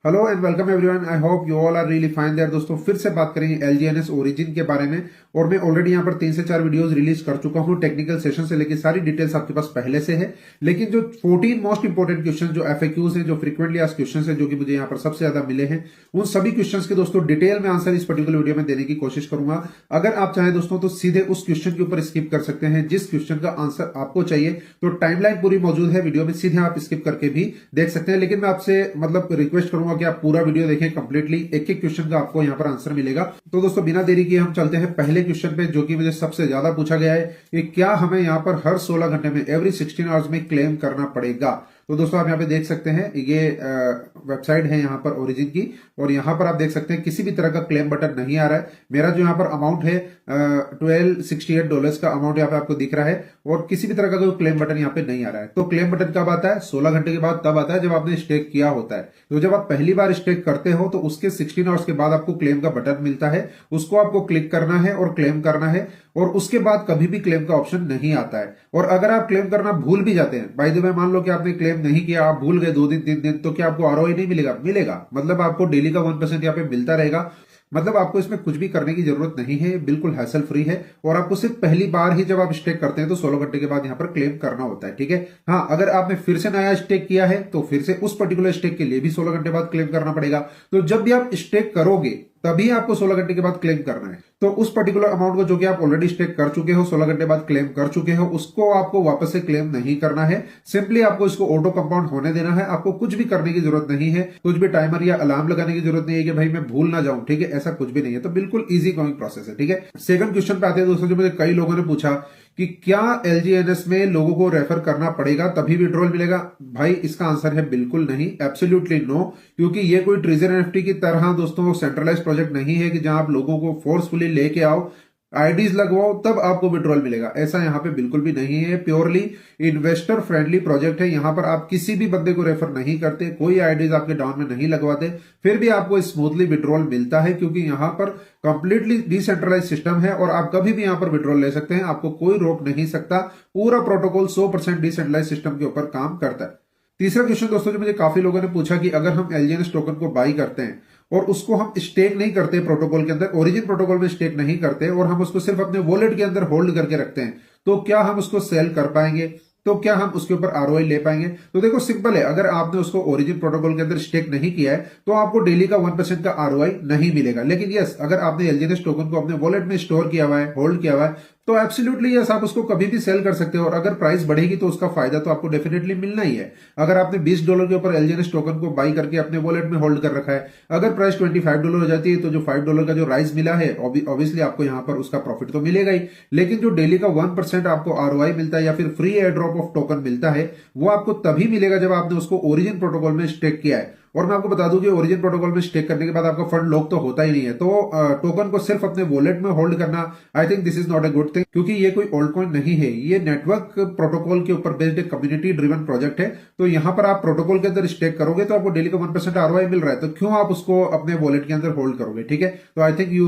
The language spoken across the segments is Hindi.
Hello and welcome everyone. I hope you all are really fine there. दोस्तों फिर से बात करेंगे एलजीएनएस ओरिजिन के बारे में। और मैं ऑलरेडी यहाँ पर 3 से 4 वीडियोस रिलीज कर चुका हूँ। टेक्निकल सेशन से लेकर सारी डिटेल्स आपके पास पहले से है। लेकिन जो 14 मोस्ट इंपोर्टेंट क्वेश्चन जो एफएक्यूज हैं, जो फ्रीक्वेंटली आस्क्ड क्वेश्चन है, जो कि मुझे यहाँ पर सबसे ज्यादा मिले हैं, उन सभी क्वेश्चन के दोस्तों डिटेल में आंसर इस पर्टिकुलर वीडियो में देने की कोशिश करूंगा। अगर आप चाहें दोस्तों तो सीधे उस क्वेश्चन के ऊपर स्किप कर सकते हैं जिस क्वेश्चन का आंसर आपको चाहिए। तो टाइमलाइन पूरी मौजूद है वीडियो में, सीधे आप स्किप करके भी देख सकते हैं। लेकिन मैं आपसे रिक्वेस्ट करूंगा कि आप पूरा वीडियो देखें कंप्लीटली। एक एक क्वेश्चन का आपको यहाँ पर आंसर मिलेगा। तो दोस्तों बिना देरी किए हम चलते हैं पहले क्वेश्चन पे, जो कि मुझे सबसे ज्यादा पूछा गया है कि क्या हमें यहाँ पर हर 16 घंटे में एवरी 16 आवर्स में क्लेम करना पड़ेगा। तो दोस्तों आप यहाँ पे देख सकते हैं ये वेबसाइट है यहाँ पर ओरिजिन की, और यहाँ पर आप देख सकते हैं किसी भी तरह का क्लेम बटन नहीं आ रहा है। मेरा जो यहाँ पर अमाउंट है $1268 का अमाउंट यहाँ पे आपको दिख रहा है, और किसी भी तरह का कोई क्लेम बटन यहाँ पे नहीं आ रहा है। तो क्लेम बटन कब आता है? 16 घंटे के बाद तब आता है जब आपने स्टेक किया होता है। तो जब आप पहली बार स्टेक करते हो तो उसके 16 आवर्स के बाद आपको क्लेम का बटन मिलता है, उसको आपको क्लिक करना है और क्लेम करना है, और उसके बाद कभी भी क्लेम का ऑप्शन नहीं आता है। और अगर आप क्लेम करना भूल भी जाते हैं, बाय द वे मान लो कि आपने क्लेम नहीं किया, आप भूल गए 2 दिन 3 दिन, तो क्या आपको आरओआई नहीं मिलेगा? मिलेगा। मतलब आपको डेली का 1% यहाँ पे मिलता रहेगा। मतलब आपको इसमें कुछ भी करने की जरूरत नहीं है, बिल्कुल हैसल फ्री है। और आपको सिर्फ पहली बार ही जब आप स्टेक करते हैं तो 16 घंटे के बाद यहाँ पर क्लेम करना होता है। ठीक है। हाँ, अगर आपने फिर से नया स्टेक किया है तो फिर से उस पर्टिकुलर स्टेक के लिए भी 16 घंटे बाद क्लेम करना पड़ेगा। तो जब भी आप स्टेक करोगे तभी आपको 16 घंटे के बाद क्लेम करना है। तो उस पर्टिकुलर अमाउंट को जो कि आप ऑलरेडी स्टेक कर चुके हो, 16 घंटे बाद क्लेम कर चुके हो, उसको आपको वापस से क्लेम नहीं करना है। सिंपली आपको इसको ऑटो कंपाउंड होने देना है। आपको कुछ भी करने की जरूरत नहीं है, कुछ भी टाइमर या अलार्म लगाने की जरूरत नहीं है कि भाई मैं भूल ना जाऊं। ठीक है, ऐसा कुछ भी नहीं है। तो बिल्कुल इजी गोइंग प्रोसेस है। ठीक है। सेकंड क्वेश्चन पे आते हैं दोस्तों, जो मुझे कई लोगों ने पूछा कि क्या एलजीएनएस में लोगों को रेफर करना पड़ेगा तभी विड्रॉल मिलेगा। भाई इसका आंसर है बिल्कुल नहीं, एब्सोल्युटली नो। क्योंकि ये कोई ट्रेजर एनएफटी की तरह दोस्तों सेंट्रलाइज प्रोजेक्ट नहीं है कि जहां आप लोगों को फोर्सफुली लेके आओ, आईडीज लगवाओ तब आपको विड्रॉल मिलेगा। ऐसा यहाँ पे बिल्कुल भी नहीं है। प्योरली इन्वेस्टर फ्रेंडली प्रोजेक्ट है। यहाँ पर आप किसी भी बंदे को रेफर नहीं करते, कोई आईडीज आपके डाउन में नहीं लगवाते, फिर भी आपको स्मूथली विड्रॉल मिलता है। क्योंकि यहाँ पर कंप्लीटली डिसेंट्रलाइज सिस्टम है और आप कभी भी यहाँ पर विड्रॉल ले सकते हैं, आपको कोई रोक नहीं सकता। पूरा प्रोटोकॉल 100% डिसेंट्रलाइज सिस्टम के ऊपर काम करता है। तीसरा क्वेश्चन दोस्तों जो मुझे काफी लोगों ने पूछा कि अगर हम एलजीएनएस टोकन को बाई करते हैं और उसको हम स्टेक नहीं करते प्रोटोकॉल के अंदर, ओरिजिन प्रोटोकॉल में स्टेक नहीं करते, और हम उसको सिर्फ अपने वॉलेट के अंदर होल्ड करके रखते हैं, तो क्या हम उसको सेल कर पाएंगे? तो क्या हम उसके ऊपर आरओआई ले पाएंगे? तो देखो सिंपल है, अगर आपने उसको ओरिजिन प्रोटोकॉल के अंदर स्टेक नहीं किया है तो आपको डेली का 1% का आरओआई नहीं मिलेगा। लेकिन यस, अगर आपने एलजीएनएस टोकन को अपने वॉलेट में स्टोर किया हुआ है, होल्ड किया हुआ है, तो एब्सोल्युटली यस, आप उसको कभी भी सेल कर सकते हो। और अगर प्राइस बढ़ेगी तो उसका फायदा तो आपको डेफिनेटली मिलना ही है। अगर आपने $20 के ऊपर एलजीएनएस टोकन को बाई करके अपने वॉलेट में होल्ड कर रखा है, अगर प्राइस $25 हो जाती है तो जो $5 का जो राइज मिला है ऑब्वियसली आपको यहाँ पर उसका प्रॉफिट तो मिलेगा ही। लेकिन जो डेली का 1% आपको आरओआई मिलता है या फिर free air drop of token मिलता है, वो आपको तभी मिलेगा जब आपने उसको ओरिजिन प्रोटोकॉल में स्टेक किया है। और मैं आपको बता दूं कि ओरिजिन प्रोटोकॉल में स्टेक करने के बाद आपका फंड लॉक तो होता ही नहीं है। तो टोकन को सिर्फ अपने वॉलेट में होल्ड करना, I think this is not a good thing. क्योंकि ये कोई ओल्ड कॉइन नहीं है, ये नेटवर्क प्रोटोकॉल के ऊपर बेस्ड एक कम्युनिटी ड्रिवन प्रोजेक्ट है। तो यहाँ पर आप प्रोटोकॉल के अंदर स्टेक करोगे तो आपको डेली का 1% आरओआई मिल रहा है, तो क्यों आप उसको अपने वॉलेट के अंदर होल्ड करोगे? ठीक है। तो I think you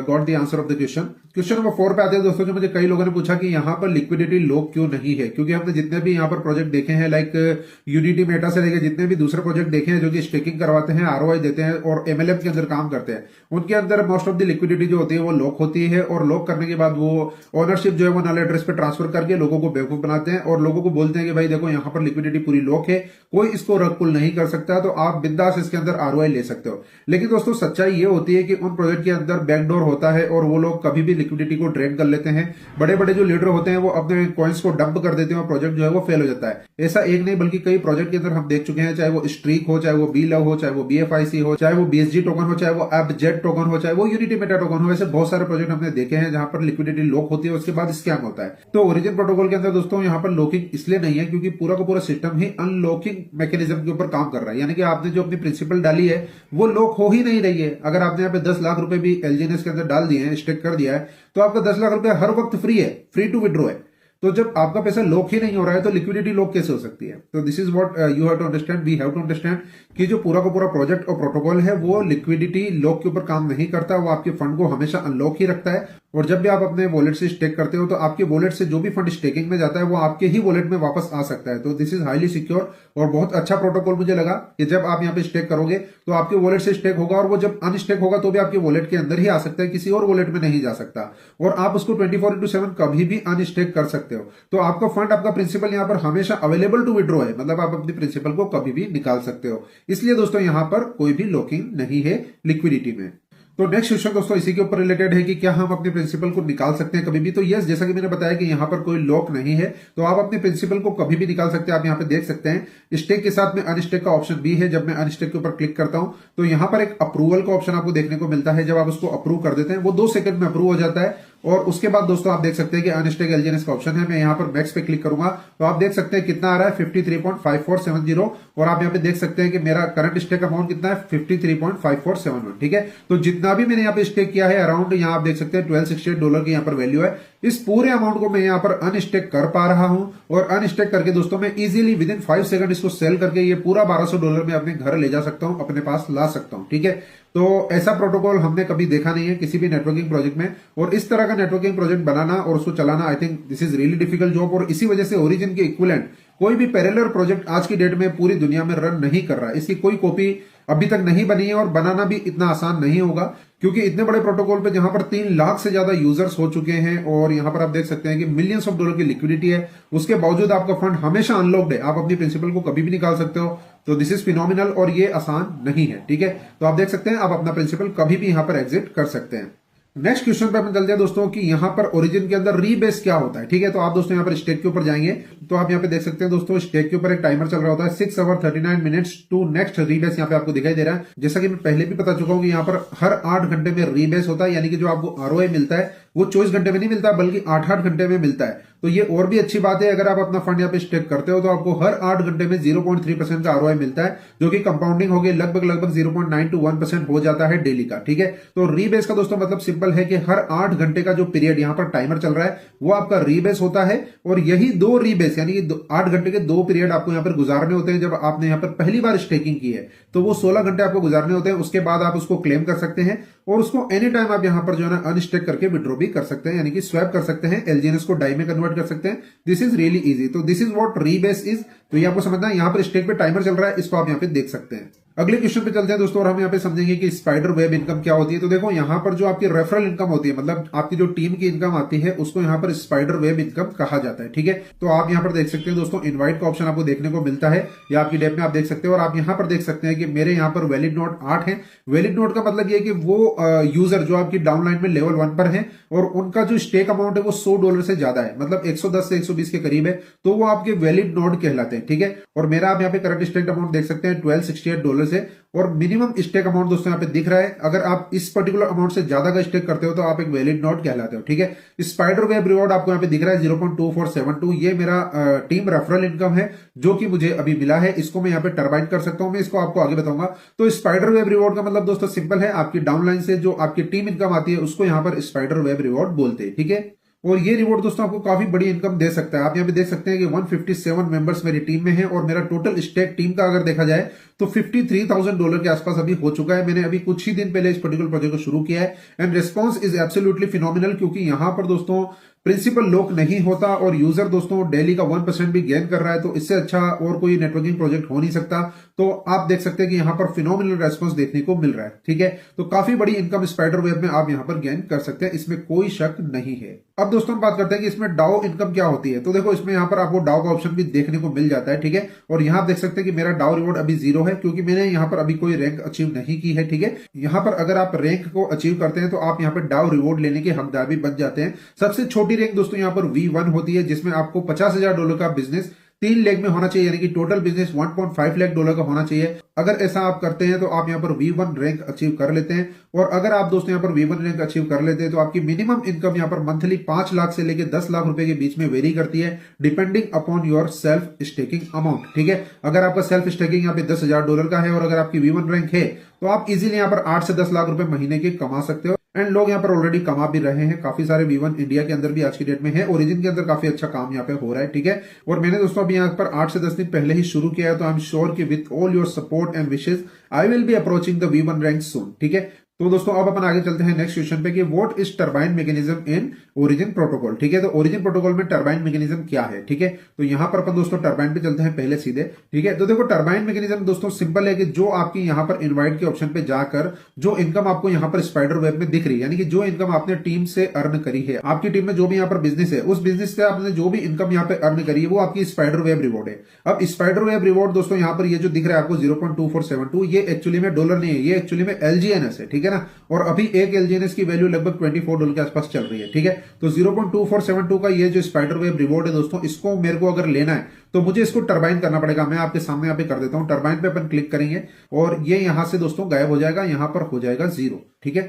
got the answer of the question. Question number 4 पे आते हैं दोस्तों, जो मुझे कई लोगों ने पूछा कि यहाँ पर लिक्विडिटी लो क्यों नहीं है। क्योंकि हमने जितने भी यहाँ पर प्रोजेक्ट देखे हैं, लाइक यूनिटी मेटा से लेकर जितने भी दूसरे प्रोजेक्ट देखे हैं जो कि स्टेकिंग करवाते हैं, आरओआई देते हैं और एमएलएम के अंदर काम करते हैं, उनके अंदर मोस्ट ऑफ द लिक्विडिटी जो होती है वो लॉक होती है। और लॉक करने के बाद वो ओनरशिप जो है वो नल एड्रेस पे ट्रांसफर करके लोगों को बेवकूफ बनाते हैं और लोगों को बोलते हैं कि भाई देखो यहाँ पर लिक्विडिटी पूरी लॉक है, कोई इसको रग पुल नहीं कर सकता, तो आप बिंदास इसके अंदर आरओआई ले सकते हो। लेकिन दोस्तों सच्चाई ये होती है कि उन प्रोजेक्ट के अंदर बैकडोर होता है और वो लोग कभी भी लिक्विडिटी को ड्रेन कर लेते हैं। बड़े बड़े जो लीडर होते हैं वो अपने कॉइन्स को डंप कर देते हैं और प्रोजेक्ट जो है वो फेल हो जाता है। ऐसा एक नहीं बल्कि कई प्रोजेक्ट के अंदर हम देख चुके हैं, चाहे वो स्ट्रीक हो, चाहे वो बी लव हो, चाहे वो बीएफआईसी हो, चाहे वो बीएसजी टोकन हो, चाहे वो एपजेट टोकन हो, चाहे वो यूनिटी मेटा टोकन हो। ऐसे बहुत सारे प्रोजेक्ट हमने देखे हैं जहां पर लिक्विडिटी लॉक होती है, उसके बाद स्कैम होता है। तो ओरिजिन प्रोटोकॉल के अंदर दोस्तों यहाँ पर लॉकिंग इसलिए नहीं है क्योंकि पूरा का पूरा सिस्टम ही अनलॉकिंग मैकेनिज्म के ऊपर काम कर रहा है। यानी कि आपने जो अपनी प्रिंसिपल डाली है वो लॉक हो ही नहीं रही है। अगर आपने यहाँ पे 10 लाख रुपए भी एलजीएनएस के अंदर डाल दिए हैं, स्टेक कर दिया है, तो आपका 10 लाख रुपए हर वक्त फ्री है, फ्री टू विड्रॉ है। तो जब आपका पैसा लॉक ही नहीं हो रहा है तो लिक्विडिटी लॉक कैसे हो सकती है? तो this is what you have to understand, we have to understand कि जो पूरा का पूरा प्रोजेक्ट और प्रोटोकॉल है वो लिक्विडिटी लॉक के ऊपर काम नहीं करता, वो आपके फंड को हमेशा अनलॉक ही रखता है। और जब भी आप अपने वॉलेट से स्टेक करते हो तो आपके वॉलेट से जो भी फंड स्टेकिंग में जाता है वो आपके ही वॉलेट में वापस आ सकता है। तो दिस इज हाईली सिक्योर और बहुत अच्छा प्रोटोकॉल मुझे लगा कि जब आप यहाँ पे स्टेक करोगे तो आपके वॉलेट से स्टेक होगा और वो जब अनस्टेक होगा तो भी आपके वॉलेट के अंदर ही आ सकता है, किसी और वॉलेट में नहीं जा सकता। और आप उसको 24/7 कभी भी अनस्टेक कर सकते हो। तो आपका फंड, आपका प्रिंसिपल यहाँ पर हमेशा अवेलेबल टू विड्रॉ है, मतलब आप अपने प्रिंसिपल को कभी भी निकाल सकते हो। इसलिए दोस्तों यहाँ पर कोई भी लॉकिंग नहीं है लिक्विडिटी में। तो नेक्स्ट क्वेश्चन दोस्तों इसी के ऊपर रिलेटेड है कि क्या हम अपने प्रिंसिपल को निकाल सकते हैं कभी भी। तो यस, जैसा कि मैंने बताया कि यहाँ पर कोई लॉक नहीं है, तो आप अपने प्रिंसिपल को कभी भी निकाल सकते हैं। आप यहाँ पे देख सकते हैं स्टेक के साथ में अनस्टेक का ऑप्शन भी है। जब मैं अनस्टेक के ऊपर क्लिक करता हूं तो यहाँ पर एक अप्रूवल का ऑप्शन आपको देखने को मिलता है। जब आप उसको अप्रूव कर देते हैं वो 2 सेकंड में अप्रूव हो जाता है। और उसके बाद दोस्तों आप देख सकते हैं कि अनस्टेक एलजीएनएस का ऑप्शन है। मैं यहाँ पर मैक्स पे क्लिक करूंगा तो आप देख सकते हैं कितना आ रहा है 53.5470। और आप यहाँ पे देख सकते हैं कि मेरा करंट स्टेक अमाउंट कितना है 53.5471। ठीक है, तो जितना भी मैंने यहाँ पे स्टेक किया है अराउंड, यहाँ आप देख सकते हैं $1268 की यहाँ पर वैल्यू है। इस पूरे अमाउंट को मैं यहाँ पर अनस्टेक कर पा रहा हूं और अनस्टेक करके दोस्तों मैं इजीली विद इन 5 सेकंड इसको सेल करके ये पूरा $1200 में अपने घर ले जा सकता हूं, अपने पास ला सकता हूं। ठीक है, तो ऐसा प्रोटोकॉल हमने कभी देखा नहीं है किसी भी नेटवर्किंग प्रोजेक्ट में। और इस तरह का नेटवर्किंग प्रोजेक्ट बनाना और उसको चलाना, I think this is really difficult job. और इसी वजह से ओरिजिन के इक्विवेलेंट कोई भी पैरेलल प्रोजेक्ट आज की डेट में पूरी दुनिया में रन नहीं कर रहा है। इसकी कोई कॉपी अभी तक नहीं बनी है और बनाना भी इतना आसान नहीं होगा, क्योंकि इतने बड़े प्रोटोकॉल पे जहां पर 3 लाख से ज्यादा यूजर्स हो चुके हैं और यहां पर आप देख सकते हैं कि मिलियंस ऑफ डॉलर की लिक्विडिटी है, उसके बावजूद आपका फंड हमेशा अनलॉक्ड है। आप अपनी प्रिंसिपल को कभी भी निकाल सकते हो। तो दिस इज फिनोमिनल और ये आसान नहीं है। ठीक है, तो आप देख सकते हैं आप अपना प्रिंसिपल कभी भी यहां पर एग्जिट कर सकते हैं। नेक्स्ट क्वेश्चन पे अपन चलते हैं दोस्तों कि यहाँ पर ओरिजिन के अंदर रीबेस क्या होता है। ठीक है, तो आप दोस्तों यहाँ पर स्टेक के ऊपर जाएंगे तो आप यहाँ पे देख सकते हैं दोस्तों स्टेक के ऊपर एक टाइमर चल रहा होता है 6 hour 39 minutes to next rebase यहाँ पे आपको दिखाई दे रहा है। जैसा कि मैं पहले भी बता चुका हूँ कि यहाँ पर हर 8 घंटे में रीबेस होता है, यानी कि जो आपको आरओआई मिलता है वो 24 घंटे में नहीं मिलता बल्कि 8-8 घंटे में मिलता है। तो ये और भी अच्छी बात है, अगर आप अपना फंड यहाँ पे स्टेक करते हो तो आपको हर 8 घंटे में 0.3% का आरओआई मिलता है, जो कि कंपाउंडिंग होगी लगभग 0.9 to 1% हो जाता है डेली का। ठीक है, तो रीबेस का दोस्तों मतलब सिंपल है कि हर 8 घंटे का जो पीरियड यहाँ पर टाइमर चल रहा है वो आपका रीबेस होता है। और यही 2 रीबेस यानी कि 8 घंटे के 2 पीरियड आपको यहाँ पर गुजारने होते हैं। जब आपने यहाँ पर पहली बार स्टेकिंग की है तो वो 16 घंटे आपको गुजारने होते हैं। उसके बाद आप उसको क्लेम कर सकते हैं और उसको एनी टाइम आप यहाँ पर जो है ना अनस्टेक करके विड्रॉ भी कर सकते हैं, यानी कि स्वैप कर सकते हैं, एलजीएनएस को डाई में कन्वर्ट कर सकते हैं। This is really easy. तो this is what rebase is. तो ये आपको समझना है, यहाँ पर स्टेक पे टाइमर चल रहा है, इसको आप यहाँ पे देख सकते हैं। अगले क्वेश्चन पे चलते हैं दोस्तों और हम यहाँ पे समझेंगे कि स्पाइडर वेब इनकम क्या होती है। तो देखो यहाँ पर जो आपकी रेफरल इनकम होती है, मतलब आपकी जो टीम की इनकम आती है, उसको यहाँ पर स्पाइडर वेब इनकम कहा जाता है। ठीक है, तो आप यहाँ पर देख सकते हैं दोस्तों इनवाइट का ऑप्शन आपको देखने को मिलता है या आपकी डेप में आप देख सकते हैं। और आप यहाँ पर देख सकते हैं कि मेरे यहाँ पर वैलिड नोट 8 है। वैलिड नोट का मतलब ये कि वो यूजर जो आपकी डाउनलाइन में लेवल 1 पर है और उनका जो स्टेक अमाउंट है वो $100 से ज्यादा है, मतलब 110 से 120 के करीब है, तो वो आपके वैलिड नोट कहलाते हैं। ठीक है, और मेरा आप यहाँ पे करंट स्टेक अमाउंट देख सकते हैं $1268 है और मिनिमम स्टेक अमाउंट दोस्तों यहाँ पे दिख रहा है। अगर आप इस पर्टिकुलर अमाउंट से ज्यादा का स्टेक करते हो तो आप एक वैलिड नोट कहलाते हो। ठीक है, स्पाइडर वेब रिवॉर्ड आपको यहाँ पे दिख रहा है 0.2472। ये मेरा टीम रेफरल इनकम है जो कि मुझे अभी मिला है। इसको मैं यहाँ पे टर्बाइन कर सकता हूं, मैं इसको आपको आगे बताऊंगा। तो स्पाइडर वेब रिवॉर्ड का मतलब दोस्तों सिंपल है, आपकी डाउनलाइन से जो आपकी टीम इनकम आती है उसको यहाँ पर स्पाइडर वेब रिवॉर्ड बोलते हैं। ठीक है, और ये रिवॉर्ड दोस्तों आपको काफी बड़ी इनकम दे सकता है। आप यहाँ पे देख सकते हैं कि 157 मेंबर्स मेरी टीम में है और मेरा टोटल स्टेक टीम का अगर देखा जाए तो $53,000 के आसपास अभी हो चुका है। मैंने अभी कुछ ही दिन पहले इस पर्टिकुलर प्रोजेक्ट को शुरू किया है and response is absolutely phenomenal, क्योंकि यहां पर दोस्तों प्रिंसिपल लॉक नहीं होता और यूजर दोस्तों डेली का 1% भी गेन कर रहा है। तो इससे अच्छा और कोई नेटवर्किंग प्रोजेक्ट हो नहीं सकता। तो आप देख सकते हैं कि यहाँ पर फिनोमिनल रेस्पॉन्स देखने को मिल रहा है। ठीक है, तो काफी बड़ी इनकम स्पाइडर वेब में आप यहाँ पर गेन कर सकते हैं, इसमें कोई शक नहीं है। अब दोस्तों हम बात करते हैं कि इसमें डाउ इनकम क्या होती है। तो देखो इसमें यहाँ पर आपको डाउ का ऑप्शन भी देखने को मिल जाता है। ठीक है, और यहाँ आप देख सकते हैं कि मेरा डाउ रिवॉर्ड अभी 0 है, क्योंकि मैंने यहाँ पर अभी कोई रैंक अचीव नहीं की है। ठीक है, यहाँ पर अगर आप रैंक को अचीव करते हैं तो आप यहाँ पर डाउ रिवॉर्ड लेने के हकदार भी बन जाते हैं। सबसे छोटी रैंक दोस्तों यहाँ पर V1 होती है, जिसमें आपको $50,000 का बिजनेस 3 लेग में होना चाहिए, यानी कि टोटल बिजनेस $1.5 लाख का होना चाहिए। अगर ऐसा आप करते हैं तो आप यहाँ पर V1 रैंक अचीव कर लेते हैं। और अगर आप दोस्तों यहाँ पर V1 रैंक अचीव कर लेते हैं तो आपकी मिनिमम इनकम यहाँ पर मंथली 5 लाख से लेकर 10 लाख रुपए के बीच में वेरी करती है, depending upon your self staking amount. ठीक है, अगर आपका सेल्फ स्टेकिंग यहाँ पे $10,000 का है और अगर आपकी V1 रैंक है तो आप इजीली यहाँ पर 8 से 10 लाख रुपए महीने के कमा सकते हो। एंड लोग यहाँ पर ऑलरेडी कमा भी रहे हैं, काफी सारे V1 इंडिया के अंदर भी आज की डेट में है, ओरिजिन के अंदर काफी अच्छा काम यहाँ पे हो रहा है। ठीक है, और मैंने दोस्तों अभी यहाँ पर 8 से 10 दिन पहले ही शुरू किया है, तो आई एम श्योर कि with all your support and wishes I will be approaching the V1 rank soon. ठीक है, तो दोस्तों अब अपन आगे चलते हैं नेक्स्ट क्वेश्चन पे कि what is turbine mechanism in origin protocol. ठीक है, तो ओरिजिन प्रोटोकॉल में टरबाइन मैकेनिज्म क्या है। ठीक है, तो यहां पर अपन दोस्तों टरबाइन पे चलते हैं पहले सीधे। ठीक है, तो देखो टरबाइन मैकेनिज्म दोस्तों सिंपल है कि जो आपकी यहां पर इनवाइट के ऑप्शन पे जाकर जो इनकम आपको यहां पर स्पाइडर वेब में दिख रही है, यानी कि जो इनकम आपने टीम से अर्न करी है, आपकी टीम में जो भी यहां पर बिजनेस है, उस बिजनेस से आपने जो भी इनकम यहां पे अर्न करी है वो आपकी स्पाइडर वेब रिवॉर्ड है। अब स्पाइडर वेब रिवॉर्ड दोस्तों यहां पर ये जो दिख रहा है आपको 0.2472, ये एक्चुअली में डॉलर नहीं है, ये एक्चुअली में एलजीएनएस है। ठीक है ना, और अभी एक एलजीएनएस की वैल्यू लगभग $24 के आसपास चल रही है। ठीक है, तो 0.2472 का ये जो स्पाइडर वेब रिवॉर्ड है दोस्तों, इसको मेरे को अगर लेना है तो मुझे इसको टरबाइन करना पड़ेगा। मैं आपके सामने यहाँ पे कर देता हूं, टरबाइन पे अपन क्लिक करेंगे और ये यहां से दोस्तों गायब हो जाएगा, यहां पर हो जाएगा 0। ठीक है,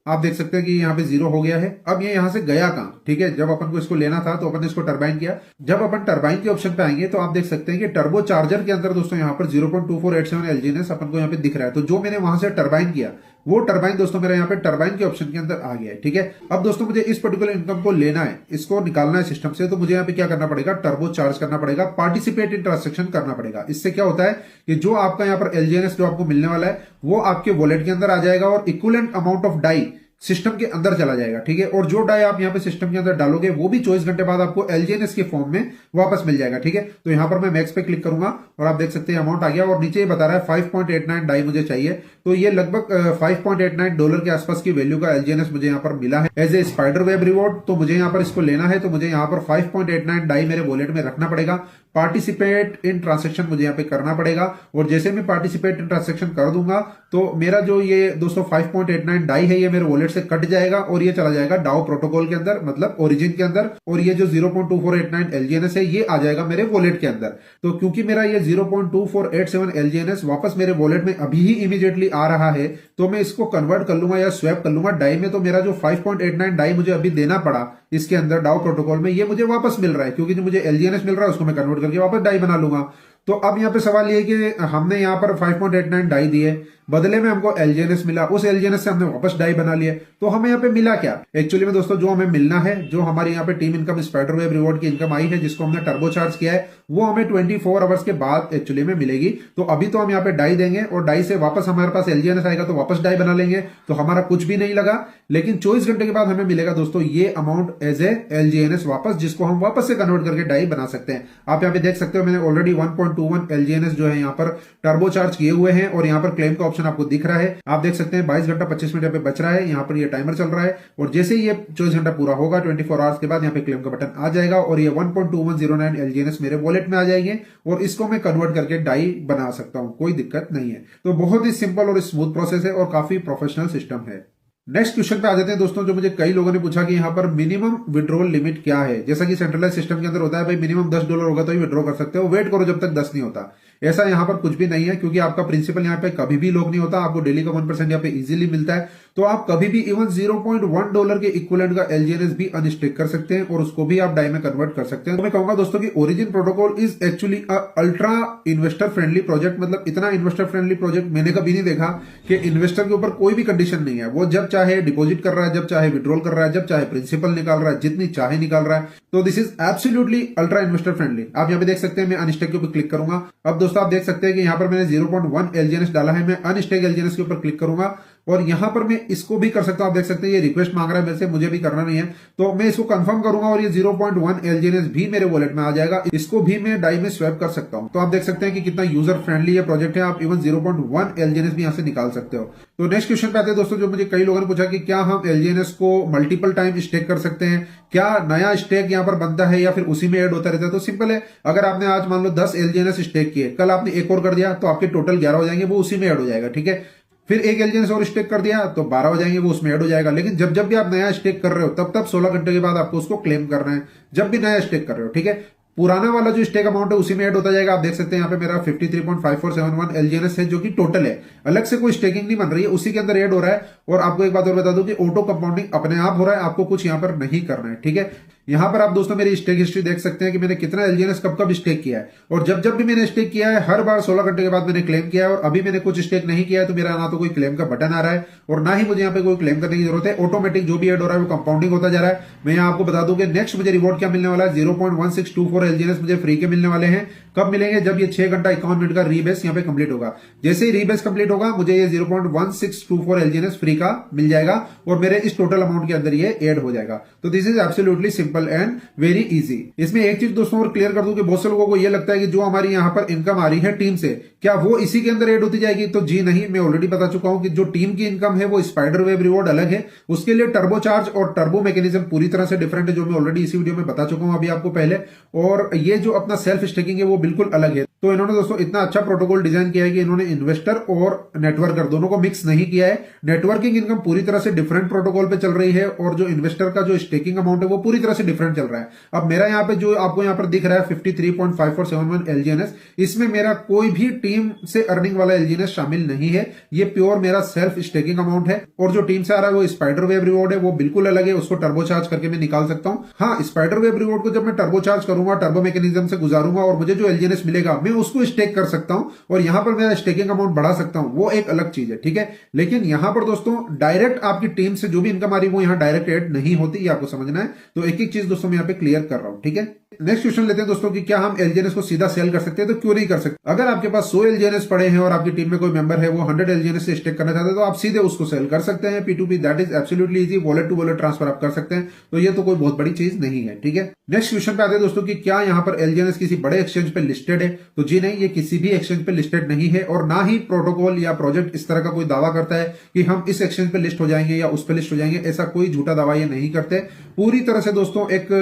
आप देख सकते हैं कि यहाँ पे 0 हो गया है। अब ये यहां से गया कहां। ठीक है, जब अपन को इसको लेना था तो अपन ने इसको टरबाइन किया। जब अपन टरबाइन के ऑप्शन पे आएंगे तो आप देख सकते हैं कि टर्बो चार्जर के अंदर दोस्तों यहाँ पर 0.2487 एलजीएनएस अपन को यहाँ पे दिख रहा है। तो जो मैंने वहां से टरबाइन किया वो टरबाइन दोस्तों मेरा यहाँ पे टरबाइन के ऑप्शन के अंदर आ गया है। ठीक है, अब दोस्तों मुझे इस पर्टिकुलर इनकम को लेना है, इसको निकालना है सिस्टम से, तो मुझे यहाँ पे क्या करना पड़ेगा, टर्बो चार्ज करना पड़ेगा, पार्टिसिपेट इन ट्रांजेक्शन करना पड़ेगा। इससे क्या होता है कि जो आपका यहाँ पर एलजीएनएस जो आपको मिलने वाला है वो आपके वॉलेट के अंदर आ जाएगा और equivalent amount of DAI system के अंदर चला जाएगा। ठीक है, और जो डाई आप यहाँ पे सिस्टम के अंदर डालोगे वो भी 24 घंटे बाद आपको एलजीएनएस के फॉर्म में वापस मिल जाएगा। ठीक है, तो यहां पर मैं मैक्स पे क्लिक करूंगा और आप देख सकते हैं अमाउंट आ गया और नीचे ये बता रहा है 5.89 डाई मुझे चाहिए। तो ये लगभग $5.89 के आसपास की वैल्यू का एलजीएनएस मुझे यहाँ पर मिला है as a spider web reward. तो मुझे यहाँ पर इसको लेना है तो मुझे यहाँ पर 5.89 डाई मेरे वॉलेट में रखना पड़ेगा। पार्टिसिपेट इन ट्रांजेक्शन मुझे यहाँ पे करना पड़ेगा और जैसे मैं पार्टिसिपेट इन ट्रांजेक्शन कर दूंगा तो मेरा जो ये दोस्तों 5.89 डाई है ये मेरे वॉलेट से कट जाएगा और ये चला जाएगा डाओ प्रोटोकॉल के अंदर, मतलब ओरिजिन के अंदर, और ये जो 0.2489 एलजीएनएस है ये आ जाएगा मेरे वॉलेट के अंदर। तो क्योंकि मेरा ये 0.2487 एलजीएनएस वापस मेरे वॉलेट में अभी ही इमीडिएटली आ रहा है तो मैं इसको कन्वर्ट कर लूंगा या स्वैप कर लूंगा डाई में। तो मेरा जो 5.89 डाई मुझे अभी देना पड़ा इसके अंदर डाओ प्रोटोकॉल में, ये मुझे वापस मिल रहा है, क्योंकि जो मुझे एलजीएनएस मिल रहा है उसको मैं कन्वर्ट करके वापस डाई बना लूंगा। तो अब यहाँ पे सवाल ये है कि हमने यहाँ पर 5.89 डाई दिए, बदले में हमको एलजीएनएस मिला, उस एलजीएनएस से हमने वापस डाई बना लिए, तो हमें यहाँ पे मिला क्या एक्चुअली में दोस्तों, जो हमें मिलना है, जो हमारी यहाँ पे team income spider web reward की इनकम आई है जिसको हमने टर्बो चार्ज किया है, वो हमें 24 आवर्स के बाद एक्चुअली में मिलेगी। तो अभी तो हम यहाँ पे डाई देंगे और डाई से वापस हमारे पास एलजीएनएस आएगा तो वापस डाई बना लेंगे, तो हमारा कुछ भी नहीं लगा। लेकिन 24 घंटे के बाद हमें मिलेगा दोस्तों ये अमाउंट एज ए एलजीएनएस वापस, जिसको हम वापस से कन्वर्ट करके डाई बना सकते हैं। आप यहाँ पे देख सकते हो मैंने ऑलरेडी 1.21 एलजीएनएस जो है यहाँ पर टर्बो चार्ज किए हुए हैं और यहाँ पर क्लेम का ऑप्शन आपको दिख रहा है। आप देख सकते हैं 22 घंटा 25 मिनट पे बच रहा है, यहाँ पर ये टाइमर चल रहा है और जैसे ही ये 24 घंटा पूरा होगा 24 आवर्स के बाद यहाँ पे क्लेम का बटन आ जाएगा और ये 1.2109 एलजीएनएस मेरे वॉलेट में आ जाएंगे और इसको मैं कन्वर्ट करके डाई बना सकता हूं, कोई दिक्कत नहीं है। तो बहुत ही सिंपल और स्मूथ प्रोसेस है और काफी प्रोफेशनल सिस्टम है। नेक्स्ट क्वेश्चन पे आ जाते हैं दोस्तों, जो मुझे कई लोगों ने पूछा कि यहाँ पर मिनिमम विड्रॉल लिमिट क्या है। जैसा कि सेंट्रलाइज सिस्टम के अंदर होता है भाई मिनिमम $10 होगा तो ही विड्रॉ कर सकते हो, वेट करो जब तक 10 नहीं होता। ऐसा यहाँ पर कुछ भी नहीं है, क्योंकि आपका प्रिंसिपल यहाँ पे कभी भी लॉक नहीं होता, आपको डेली का 1% यहाँ पे इजीली मिलता है। तो आप कभी भी इवन $0.1 के इक्विवेलेंट का एलजीएनएस भी अनस्टेक कर सकते हैं और उसको भी आप डाई में कन्वर्ट कर सकते हैं। तो मैं कहूंगा दोस्तों कि origin protocol is actually ultra investor friendly project, मतलब इतना इन्वेस्टर फ्रेंडली प्रोजेक्ट मैंने कभी नहीं देखा कि इन्वेस्टर के ऊपर कोई भी कंडीशन नहीं है, वो जब चाहे डिपॉजिट कर रहा है, जब चाहे विड्रॉल कर रहा है, जब चाहे प्रिंसिपल निकाल रहा है, जितनी चाहे निकाल रहा है। तो this is absolutely ultra investor friendly. आप यहाँ पे देख सकते हैं मैं अनस्टेक के ऊपर क्लिक करूंगा। अब दोस्तों आप देख सकते हैं कि यहाँ पर मैंने 0.1 एलजीएनएस डाला है, मैं अनस्टेक एलजीएनएस के ऊपर क्लिक करूंगा और यहां पर मैं इसको भी कर सकता हूं। आप देख सकते हैं ये रिक्वेस्ट मांग रहा है मेरे से, मुझे भी करना नहीं है, तो मैं इसको कंफर्म करूंगा और ये 0.1 एलजीएनएस भी मेरे वॉलेट में आ जाएगा। इसको भी मैं डाई में स्वैप कर सकता हूं। तो आप देख सकते हैं कि कितना यूजर फ्रेंडली ये प्रोजेक्ट है, आप इवन 0.1 एलजीएनएस भी यहां से निकाल सकते हो। तो नेक्स्ट क्वेश्चन पे आते हैं दोस्तों, जो मुझे कई लोगों ने पूछा कि क्या हम एलजीएनएस को मल्टीपल टाइम स्टेक कर सकते हैं, क्या नया स्टेक यहाँ पर बनता है या फिर उसी में ऐड होता रहता है। तो सिंपल है, अगर आपने आज मान लो 10 एलजीएनएस स्टेक किए, कल आपने एक और कर दिया तो आपके टोटल 11 हो जाएंगे, वो उसी में ऐड हो जाएगा। ठीक है, फिर एक एलजीएनएस और स्टेक कर दिया तो 12 हो जाएंगे, वो उसमें ऐड हो जाएगा। लेकिन जब जब भी आप नया स्टेक कर रहे हो तब 16 घंटे के बाद आपको उसको क्लेम करना है, जब भी नया स्टेक कर रहे हो। ठीक है, पुराना वाला जो स्टेक अमाउंट है उसी में ऐड होता जाएगा। आप देख सकते हैं यहाँ पे मेरा 53.5471 एलजीएनएस है, जो कि टोटल है, अलग से कोई स्टेकिंग नहीं बन रही है, उसी के अंदर ऐड हो रहा है। और आपको एक बात और बता दूं कि ऑटो कंपाउंडिंग अपने आप हो रहा है, आपको कुछ यहाँ पर नहीं करना है। ठीक है, यहाँ पर आप दोस्तों मेरी स्टेक हिस्ट्री देख सकते हैं कि मैंने कितना एलजीएनएस कब कब स्टेक किया है, और जब जब भी मैंने स्टेक किया है हर बार 16 घंटे के बाद मैंने क्लेम किया है। और अभी मैंने कुछ स्टेक नहीं किया है तो मेरा ना तो कोई क्लेम का बटन आ रहा है और ना ही मुझे यहाँ पे कोई क्लेम करने की जरूरत है। ऑटोमेटिक जो भी ऐड हो रहा है वो कंपाउंडिंग होता जा रहा है। मैं यहाँ आपको बता दूं कि नेक्स्ट मुझे रिवॉर्ड क्या मिलने वाला है, 0.1624 एलजीएनएस मुझे फ्री के मिलने वाले हैं। कब मिलेंगे, जब ये 6 घंटा 51 मिनट का रीबेस यहाँ पे कंप्लीट होगा। जैसे ही रीबेस कंप्लीट होगा मुझे ये 0.1624 एलजीएनएस फ्री का मिल जाएगा और मेरे इस टोटल अमाउंट के अंदर ये ऐड हो जाएगा। तो this is absolutely simple and very easy. इसमें एक चीज दोस्तों और क्लियर कर दूं कि बहुत से लोगों को ये लगता है कि जो हमारी यहाँ पर इनकम आ रही है टीम से, क्या वो इसी के अंदर ऐड होती जाएगी? तो जी नहीं, मैं ऑलरेडी बता चुका हूं कि जो टीम की इनकम है वो स्पाइडर वेब रिवॉर्ड अलग है, उसके लिए टर्बो चार्ज और टर्बो मैकेनिज्म पूरी तरह से डिफरेंट है, जो मैं ऑलरेडी इसी वीडियो में बता चुका हूं अभी आपको पहले। और ये जो अपना सेल्फ स्टेकिंग है वो बिल्कुल अलग है। तो इन्होंने दोस्तों इतना अच्छा प्रोटोकॉल डिजाइन किया है कि इन्होंने इन्वेस्टर और नेटवर्कर दोनों को मिक्स नहीं किया है। नेटवर्किंग इनकम पूरी तरह से डिफरेंट प्रोटोकॉल पे चल रही है और जो इन्वेस्टर का जो स्टेकिंग अमाउंट है वो पूरी तरह से डिफरेंट चल रहा है। अब मेरा यहाँ पे जो आपको यहाँ पर दिख रहा है 53.5471 एलजीएनएस, इसमें मेरा कोई भी टीम से अर्निंग वाला एलजीएनएस शामिल नहीं है। ये प्योर मेरा सेल्फ स्टेकिंग अमाउंट है। और जो टीम से आ रहा है वो स्पाइडर वेब रिवॉर्ड है, वो बिल्कुल अलग है, उसको टर्बो चार्ज करके मैं निकाल सकता हूँ। हाँ, स्पाइडर वेब रिवॉर्ड को जब मैं टर्बो चार्ज करूंगा, टर्बो मैकेनिज्म से गुजारूंगा और मुझे जो एलजीएनएस मिलेगा मैं उसको स्टेक कर सकता हूं और यहां पर मैं स्टेकिंग अमाउंट बढ़ा सकता हूं, वो एक अलग चीज है, ठीक है। लेकिन यहां पर दोस्तों डायरेक्ट आपकी टीम से जो भी इनकम आ रही है वो यहां डायरेक्ट ऐड नहीं होती, ये आपको समझना है। तो एक एक चीज दोस्तों मैं यहां पे क्लियर कर रहा हूं, ठीक है। नेक्स्ट क्वेश्चन लेते हैं दोस्तों कि क्या हम एलजीएनएस को सीधा सेल कर सकते हैं? तो क्यों नहीं कर सकते। अगर आपके पास 100 एलजीएनएस पड़े हैं और आपकी टीम में कोई मेंबर है वो 100 एलजीएनएस से स्टेक करना चाहते हैं तो आप सीधे उसको सेल कर सकते हैं P2P। That is absolutely easy, wallet to wallet transfer आप कर सकते हैं। तो ये तो कोई बहुत बड़ी चीज नहीं है, ठीक है। नेक्स्ट क्वेश्चन पे आते हैं दोस्तों कि क्या यहाँ पर एलजीएनएस किसी बड़े एक्सचेंज पे लिस्टेड है? तो जी नहीं, ये किसी भी एक्सचेंज पे लिस्टेड नहीं है और ना ही प्रोटोकॉल या प्रोजेक्ट इस तरह का कोई दावा करता है कि हम इस एक्सचेंज पे लिस्ट हो जाएंगे या उस पे लिस्ट हो जाएंगे। ऐसा कोई झूठा दावा ये नहीं करते। पूरी तरह से दोस्तों एक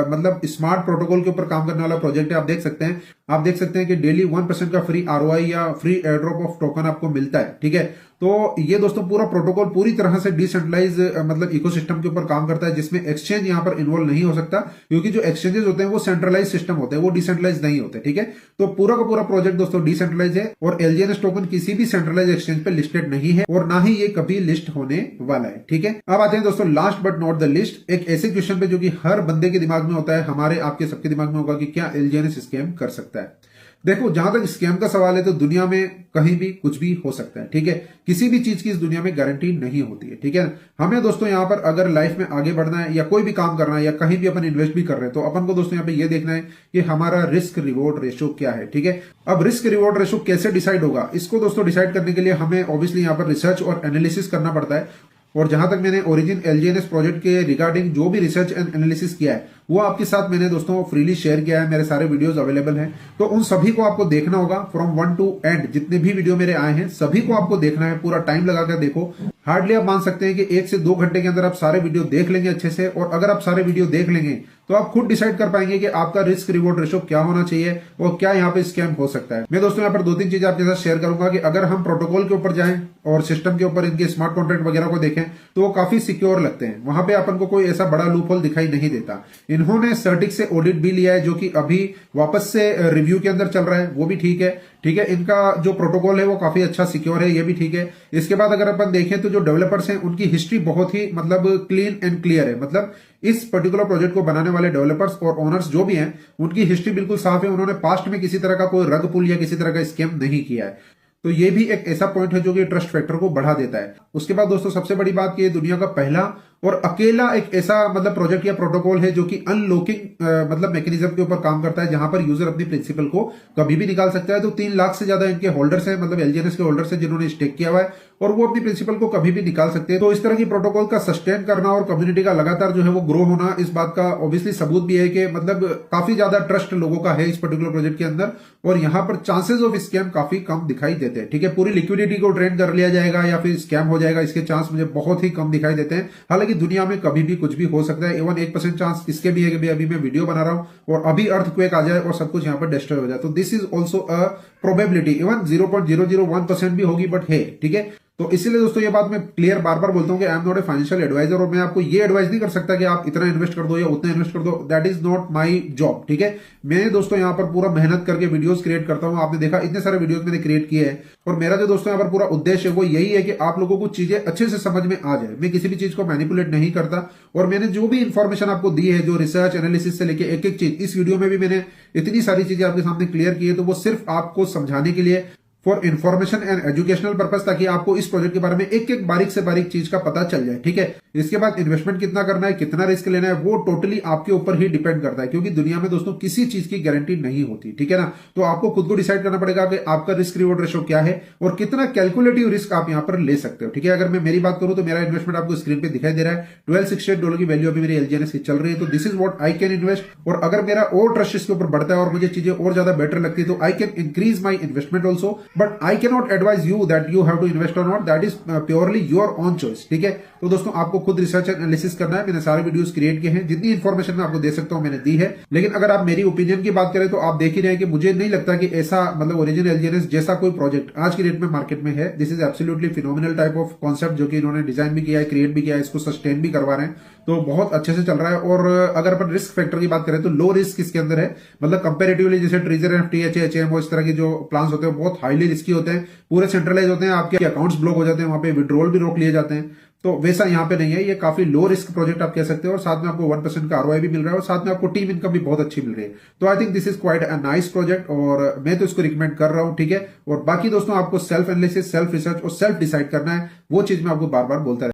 मतलब स्मार्ट प्रोटोकॉल के ऊपर काम करने वाला प्रोजेक्ट है। आप देख सकते हैं कि डेली 1% का फ्री आरओआई या free air drop of token आपको मिलता है, ठीक है। तो ये दोस्तों पूरा प्रोटोकॉल पूरी तरह से डिसेंट्रलाइज मतलब इकोसिस्टम के ऊपर काम करता है, जिसमें एक्सचेंज यहां पर इन्वॉल्व नहीं हो सकता, क्योंकि जो एक्सचेंजेस होते हैं वो सेंट्रलाइज सिस्टम होते हैं, वो डिसेंट्रलाइज नहीं होते, ठीक है। तो पूरा का पूरा प्रोजेक्ट दोस्तों डिसेंट्रलाइज है और एलजीएनएस टोकन किसी भी सेंट्रलाइज एक्सचेंज पे लिस्टेड नहीं है और ना ही ये कभी लिस्ट होने वाला है, ठीक है। अब आते हैं दोस्तों last but not the list, एक ऐसे क्वेश्चन पे जो कि हर बंदे के दिमाग में होता है, हमारे आपके सबके दिमाग में होगा कि क्या एलजीएनएस स्कैम कर सकता है। देखो, जहां तक स्कैम का सवाल है तो दुनिया में कहीं भी कुछ भी हो सकता है, ठीक है। किसी भी चीज की इस दुनिया में गारंटी नहीं होती है, ठीक है। हमें दोस्तों यहाँ पर अगर लाइफ में आगे बढ़ना है या कोई भी काम करना है या कहीं भी अपन इन्वेस्ट भी कर रहे हैं तो अपन को दोस्तों यहाँ पे ये देखना है कि हमारा रिस्क रिवॉर्ड रेशो क्या है, ठीक है। अब रिस्क रिवॉर्ड रेशो कैसे डिसाइड होगा, इसको दोस्तों डिसाइड करने के लिए हमें ऑब्वियसली यहाँ पर रिसर्च और एनालिसिस करना पड़ता है। और जहां तक मैंने ओरिजिन एलजीएनएस प्रोजेक्ट के रिगार्डिंग जो भी रिसर्च एंड एनालिसिस किया है वो आपके साथ मैंने दोस्तों फ्रीली शेयर किया है, मेरे सारे वीडियोस अवेलेबल हैं। तो उन सभी को आपको देखना होगा फ्रॉम 1 टू एंड। जितने भी वीडियो मेरे आए हैं सभी को आपको देखना है, पूरा टाइम लगाकर देखो। हार्डली आप मान सकते हैं कि 1 से 2 घंटे के अंदर आप सारे वीडियो देख लेंगे अच्छे से, और अगर आप सारे वीडियो देख लेंगे तो आप खुद डिसाइड कर पाएंगे कि आपका रिस्क रिवॉर्ड रेशो क्या होना चाहिए और क्या यहाँ पे स्कैम हो सकता है। मैं दोस्तों यहाँ पर 2-3 चीजें आपके साथ शेयर करूंगा कि अगर हम प्रोटोकॉल के ऊपर जाएं और सिस्टम के ऊपर इनके स्मार्ट कॉन्ट्रैक्ट वगैरह को देखें तो वो काफी सिक्योर लगते हैं, वहां पे अपन को कोई ऐसा बड़ा लूप होल दिखाई नहीं देता। इन्होंने सर्टिक से ऑडिट भी लिया है जो कि अभी वापस से रिव्यू के अंदर चल रहा है, वो भी ठीक है, ठीक है। इनका जो प्रोटोकॉल है वो काफी अच्छा सिक्योर है, ये भी ठीक है। इसके बाद अगर अपन देखें तो जो डेवलपर्स हैं उनकी हिस्ट्री बहुत ही मतलब क्लीन एंड क्लियर है। मतलब इस पर्टिकुलर प्रोजेक्ट को बनाने वाले डेवलपर्स और ओनर्स जो भी हैं उनकी हिस्ट्री बिल्कुल साफ है, उन्होंने पास्ट में किसी तरह का कोई रग पुल या किसी तरह का स्कैम नहीं किया है। तो ये भी एक ऐसा पॉइंट है जो कि ट्रस्ट फैक्टर को बढ़ा देता है। उसके बाद दोस्तों सबसे बड़ी बात कि ये दुनिया का पहला और अकेला एक ऐसा मतलब प्रोजेक्ट या प्रोटोकॉल है जो कि अनलॉकिंग मतलब मैकेनिज्म के ऊपर काम करता है, जहां पर यूजर अपनी प्रिंसिपल को कभी भी निकाल सकता है। तो 3 लाख से ज्यादा इनके होल्डर्स हैं, मतलब एलजीएनएस के होल्डर्स हैं जिन्होंने स्टेक किया हुआ है और वो अपनी प्रिंसिपल को कभी भी निकाल सकते हैं। तो इस तरह की प्रोटोकॉल का सस्टेन करना और कम्युनिटी का लगातार जो है वो ग्रो होना, इस बात का ऑब्वियसली सबूत भी है कि मतलब काफी ज्यादा ट्रस्ट लोगों का है इस पर्टिकुलर प्रोजेक्ट के अंदर और यहाँ पर चांसेस ऑफ स्कैम काफी कम दिखाई देते हैं, ठीक है। पूरी लिक्विडिटी को ड्रेन कर लिया जाएगा या फिर स्कैम हो जाएगा, इसके चांस मुझे बहुत ही कम दिखाई देते हैं। हालांकि दुनिया में कभी भी कुछ भी हो सकता है, इवन 1% चांस इसके भी है कि अभी मैं वीडियो बना रहा हूं और अभी अर्थक्वेक आ जाए और सब कुछ यहाँ पर डिस्ट्रॉय हो जाए। तो this is also a probability, even 0.001% भी होगी, बट है, ठीक है। तो इसीलिए दोस्तों ये बात मैं क्लियर बार बार बोलता हूं कि I am not a financial advisor, और मैं आपको ये एडवाइस नहीं कर सकता कि आप इतना इन्वेस्ट कर दो या उतना इन्वेस्ट कर दो। That is not my job, ठीक है। मैं दोस्तों यहाँ पर पूरा मेहनत करके वीडियोस क्रिएट करता हूँ। आपने देखा इतने सारे वीडियोस मैंने क्रिएट किए हैं, और मेरा जो दोस्तों यहाँ पर पूरा उद्देश्य है वो यही है कि आप लोगों को चीजें अच्छे से समझ में आ जाए। मैं किसी भी चीज को मैनिपुलेट नहीं करता, और मैंने जो भी इंफॉर्मेशन आपको दी है, जो रिसर्च एनालिसिस से लेके एक एक चीज, इस वीडियो में भी मैंने इतनी सारी चीजें आपके सामने क्लियर की है, तो वो सिर्फ आपको समझाने के लिए, for information and educational purpose, ताकि आपको इस प्रोजेक्ट के बारे में एक एक बारीक से बारीक चीज का पता चल जाए, ठीक है। इसके बाद इन्वेस्टमेंट कितना करना है, कितना रिस्क लेना है, वो टोटली आपके ऊपर ही डिपेंड करता है, क्योंकि दुनिया में दोस्तों किसी चीज की गारंटी नहीं होती, ठीक है ना। तो आपको खुद को डिसाइड करना पड़ेगा कि आपका रिस्क रिवॉर्ड रेशो क्या है और कितना कैलकुलेटिव रिस्क आप यहां पर ले सकते हो, ठीक है। अगर मैं मेरी बात करूं तो मेरा इन्वेस्टमेंट आपको स्क्रीन पे दिखाई दे रहा है, $1268 की वैल्यू अभी मेरी एलजीएनएस की चल रही है। तो this is what I can invest, और अगर मेरा और ट्रस्ट इसके ऊपर बढ़ता है और मुझे चीजें और ज्यादा बेटर लगती है तो I can increase my investment also, but I can not advise you that you have to invest or not, that is purely your own choice, ठीक है। तो दोस्तों आपको खुद रिसर्च एनालिसिस करना है। मैंने सारे वीडियोस क्रिएट किए हैं, जितनी इन्फॉर्मेशन मैं आपको दे सकता हूं मैंने दी है। लेकिन अगर आप मेरी ओपिनियन की बात करें तो आप देख ही रहे हैं कि मुझे नहीं लगता कि ऐसा मतलब ओरिजिन एलजीएनएस जैसा कोई प्रोजेक्ट आज की डेट में मार्केट में है। This is absolutely phenomenal type of concept, जो कि इन्होंने डिजाइन भी किया है, क्रिएट भी किया है, इसको सस्टेन भी करवा रहे हैं, तो बहुत अच्छे से चल रहा है। और अगर अपन रिस्क फैक्टर की बात करें तो लो रिस्क इसके अंदर है, मतलब कंपेरेटिवली जैसे ट्रेजर एनएफटी, एचएमओ, इस तरह के जो प्लान्स होते हैं बहुत हाईली रिस्की होते हैं, पूरे सेंट्रलाइज होते हैं, आपके अकाउंट्स ब्लॉक हो जाते हैं, वहां पे विड्रॉल भी रोक लिए जाते हैं। तो वैसा यहाँ पे नहीं है, ये काफी लो रिस्क प्रोजेक्ट आप कह सकते हो, और साथ में आपको 1% का आरओआई भी मिल रहा है, और साथ में आपको टीम इनकम भी बहुत अच्छी मिल रही है। तो I think this is quite a nice project, और मैं तो इसको रिकमेंड कर रहा हूं, ठीक है। और बाकी दोस्तों आपको सेल्फ एनालिसिस, सेल्फ रिसर्च और सेल्फ डिसाइड करना है, वो चीज मैं आपको बार बार बोलता